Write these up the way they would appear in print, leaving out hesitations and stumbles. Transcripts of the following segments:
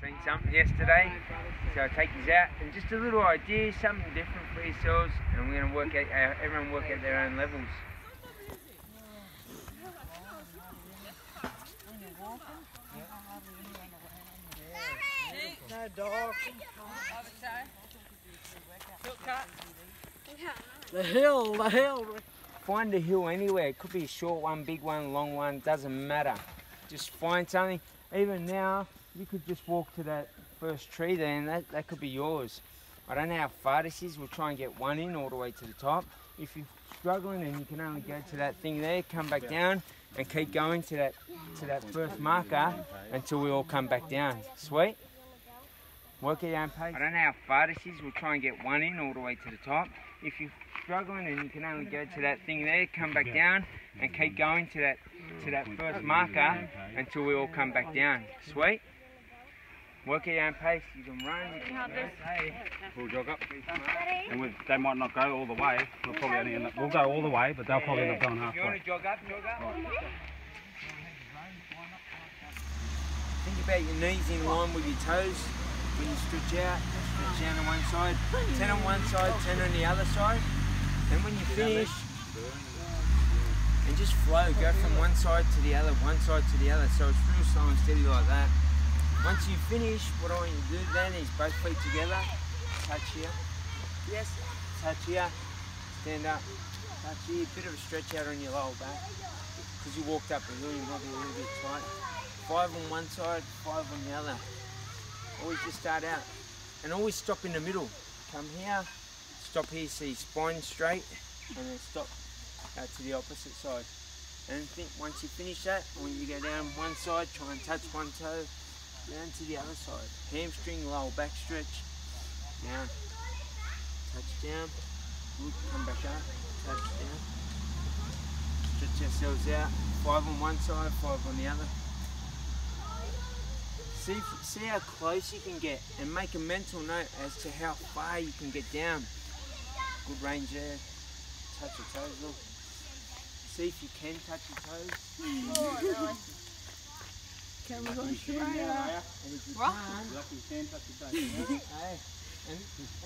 Seen something yesterday, so I take you out and just a little idea, something different for yourselves, and we're going to work out, everyone work out their own levels. No dog. The hill. Find a hill anywhere. It could be a short one, big one, long one, doesn't matter. Just find something. Even now, you could just walk to that first tree there and that could be yours. I don't know how far this is. We'll try and get one in all the way to the top. If you're struggling and you can only go to that thing there, come back down and keep going to that first marker until we all come back down. Sweet? Work at your own pace. I don't know how far this is. We'll try and get one in all the way to the top. If you're struggling and you can only go to that thing there, come back down and keep going to that first marker until we all come back down. Sweet? Work at your own pace. You can run, you can We'll jog up. And they might not go all the way. We'll probably only end up, we'll go all the way, but they'll probably end up going halfway. If you want to jog up, jog up. Think about your knees in line with your toes. When you stretch out on one side, 10 on one side, 10 on the other side. And when you finish, and just flow, go from one side to the other, one side to the other. So it's real slow and steady like that. Once you finish, what I want you to do then is both feet together, touch here, yes, touch here, stand up, touch here, bit of a stretch out on your lower back. Because you walked up a hill, you might be a little bit tight. 5 on one side, 5 on the other. Always just start out and always stop in the middle. Come here, stop here, see spine straight, and then stop out to the opposite side. And think once you finish that, when you go down one side, try and touch one toe, down to the other side. Hamstring, lower back stretch, down, touch down, good, come back up, touch down. Stretch ourselves out, 5 on one side, 5 on the other. See how close you can get and make a mental note as to how far you can get down. Good range there. Touch your toes, look. See if you can touch your toes. Oh, can we go straight up? And if you can touch your toes. And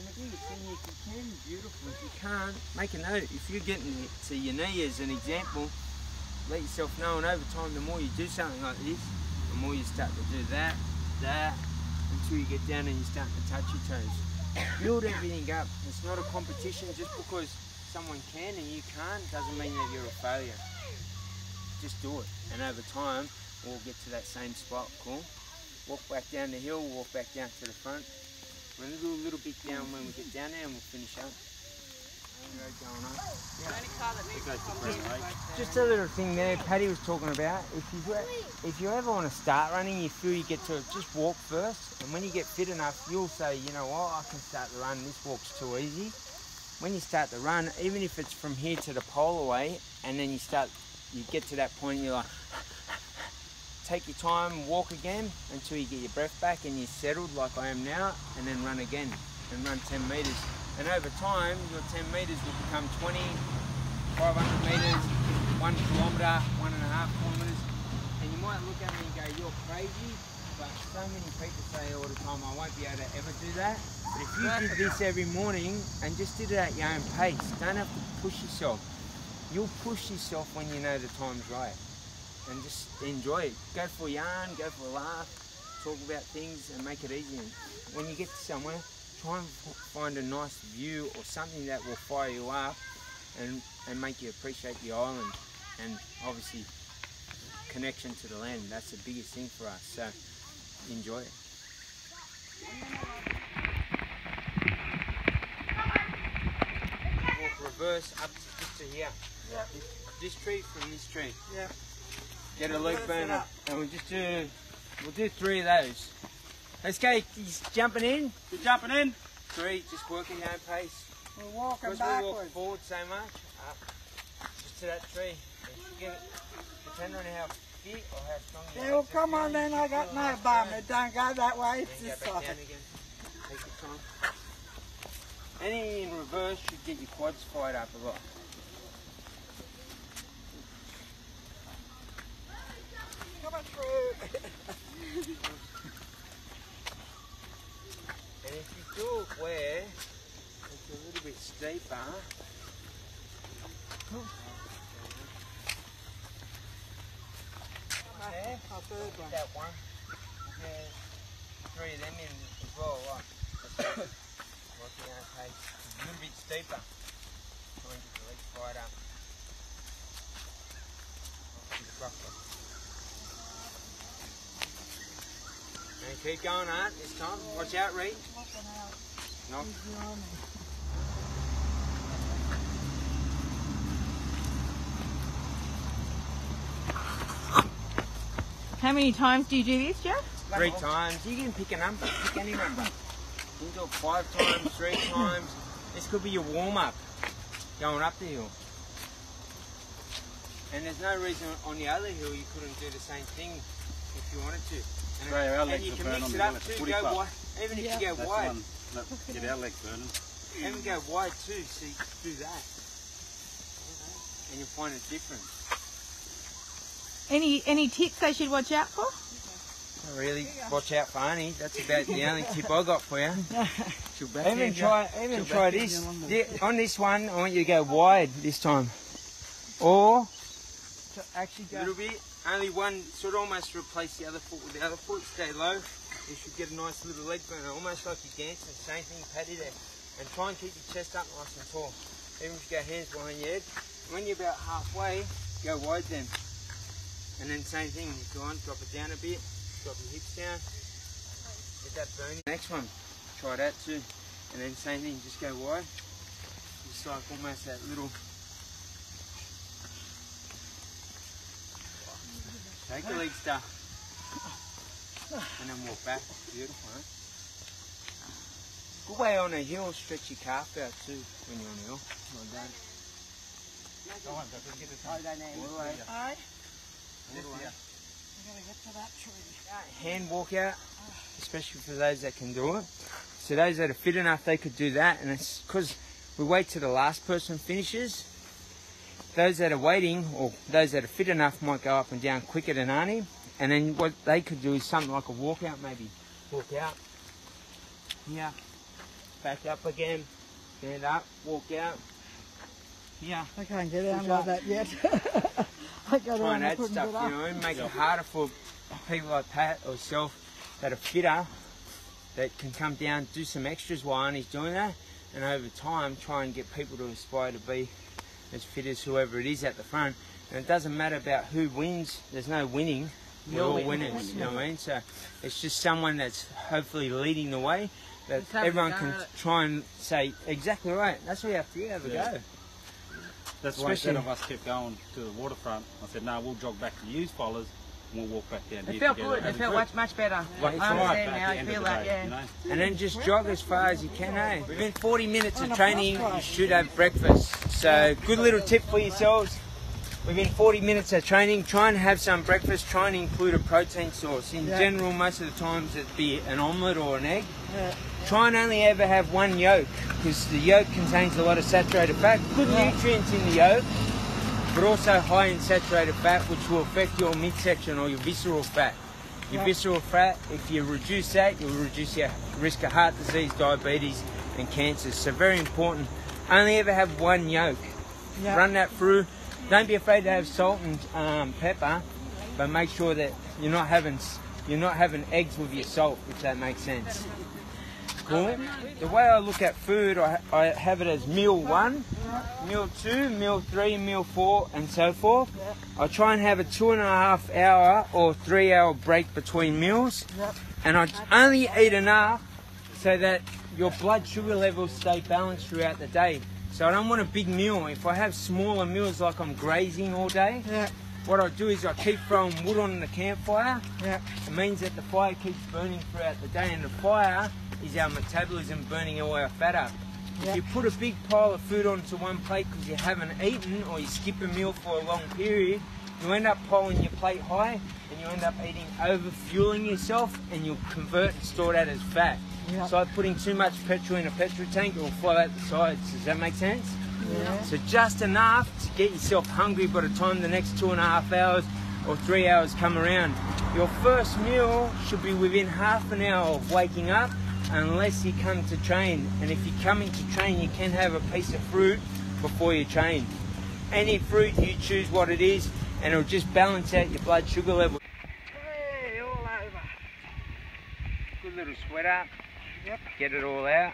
the biggest thing, if you can, beautiful. If you can't, make a note. If you're getting to your knee as an example, let yourself know, and over time, the more you do something like this, the more you start to do that, until you get down and you start to touch your toes. Build everything up. It's not a competition. Just because someone can and you can't doesn't mean that you're a failure. Just do it. And over time, we'll get to that same spot. Cool? Walk back down the hill, walk back down to the front. We're going to do a little bit down when we get down there and we'll finish up. Going on. Just a little thing there Paddy was talking about. If you ever want to start running, you feel you get to it, just walk first, and when you get fit enough, you'll say, you know what, I can start to run. This walk's too easy. When you start to run, even if it's from here to the pole away, and then you get to that point, and you're like, take your time, walk again until you get your breath back and you're settled like I am now, and then run again and run 10 metres. And over time, your 10 metres will become 20, 500 metres, 1 kilometre, 1.5 kilometres. And you might look at me and go, you're crazy, but so many people say all the time, I won't be able to ever do that. But if you did this every morning and just did it at your own pace, don't have to push yourself. You'll push yourself when you know the time's right. And just enjoy it. Go for a yarn, go for a laugh, talk about things and make it easy. And when you get to somewhere, try and find a nice view or something that will fire you up and make you appreciate the island, and obviously connection to the land. That's the biggest thing for us, so enjoy it. Walk reverse up just to here. Yep. This tree from this tree. Yep. Get a loop burner and we'll do 3 of those. Let's go, he's jumping in. You're jumping in? 3, just working your own pace. We're walking Because backwards. we walk forward so much, up, just to that tree. Depending on how fit or how strong you are. Yeah, well, come on then, I got no bum. It don't go that way, it's Then this go back side. down again. Take your time. Anything in reverse should get your quads fired up a lot. Coming through. do it where it's a little bit steeper. There, that one. Yeah, 3 of them in as well, right? Working okay. It's a little bit steeper. Try and get the legs fired up. And keep going, Art, this time. Watch out, Reed. Knock. How many times do you do this, Jeff? 3 times. You can pick a number. Pick any number. You can do it 5 times, 3 times. This could be your warm-up going up the hill. And there's no reason on the other hill you couldn't do the same thing if you wanted to. And you can mix it up too. Go wide. Even if you go wide. Get our legs burning. Even go wide too, so you can do that. And you'll find it different. Any tips they should watch out for? Not really. Watch out for Annie. That's about the only tip I got for you. Even try this. On this one, I want you to go wide this time. Or actually go a little bit. Only one, sort of almost replace the other foot with the other foot. Stay low. You should get a nice little leg burner, almost like you're dancing. Same thing, paddy there. And try and keep your chest up nice and tall. Even if you go hands behind your head. When you're about halfway, go wide then. And then same thing, if you want, drop it down a bit. Drop your hips down. Get that burning. Next one, try that too. And then same thing, just go wide. Just like almost that little. Take the leg stuff. And then walk back. Beautiful, huh? Good way on a hill, stretch your calf out too when you're on a hill. Well done. All right. I'm going to get to that tree. Hand walkout, especially for those that can do it. So those that are fit enough, they could do that. And it's because we wait till the last person finishes. Those that are waiting, or those that are fit enough, might go up and down quicker than Arnie. And then what they could do is something like a walkout maybe. Walk out. Here. Back up again. Stand up. Walk out. Here. I can't get down like that yet. I got try and add stuff, you know, and make it harder for people like Pat or self that are fitter, that can come down, do some extras while Arnie's doing that, and over time try and get people to aspire to be as fit as whoever it is at the front. And it doesn't matter about who wins, there's no winning, we're all winners, you know what I mean? So it's just someone that's hopefully leading the way, that everyone can try and say, exactly right, that's where you have to have a go. That's why instead of us kept going to the waterfront, I said, no, we'll jog back to you fellas and we'll walk back down here. It felt good, it felt much better. Yeah, I understand now, I feel that, yeah. You know? And then just jog as far as you can, eh? Within 40 minutes of training, you should have breakfast. So, good little tip for yourselves. Within 40 minutes of training, try and have some breakfast. Try and include a protein source. In general, most of the times it'd be an omelette or an egg. Try and only ever have one yolk, because the yolk contains a lot of saturated fat. Good nutrients in the yolk, but also high in saturated fat, which will affect your midsection or your visceral fat. Your visceral fat, if you reduce that, you'll reduce your risk of heart disease, diabetes and cancers. So very important. Only ever have one yolk. Run that through. Don't be afraid to have salt and pepper, but make sure that you're not having eggs with your salt, if that makes sense. Cool. The way I look at food, I have it as meal 1, meal 2, meal 3, meal 4, and so forth. I try and have a 2.5 hour or 3 hour break between meals, and I only eat enough so that your blood sugar levels stay balanced throughout the day. So I don't want a big meal. If I have smaller meals like I'm grazing all day, what I do is I keep throwing wood on the campfire. It means that the fire keeps burning throughout the day, and the fire is our metabolism burning all our fat up. If you put a big pile of food onto one plate because you haven't eaten, or you skip a meal for a long period, you end up piling your plate high and you end up eating, over-fueling yourself, and you'll convert and store that as fat. It's like putting too much petrol in a petrol tank, it will flow out the sides. Does that make sense? So just enough to get yourself hungry by the time the next 2.5 hours or 3 hours come around. Your first meal should be within half an hour of waking up, unless you come to train. And if you're coming to train, you can have a piece of fruit before you train. Any fruit, you choose what it is, and it'll just balance out your blood sugar level. Hey, all over. Good little sweat up. Yep. Get it all out.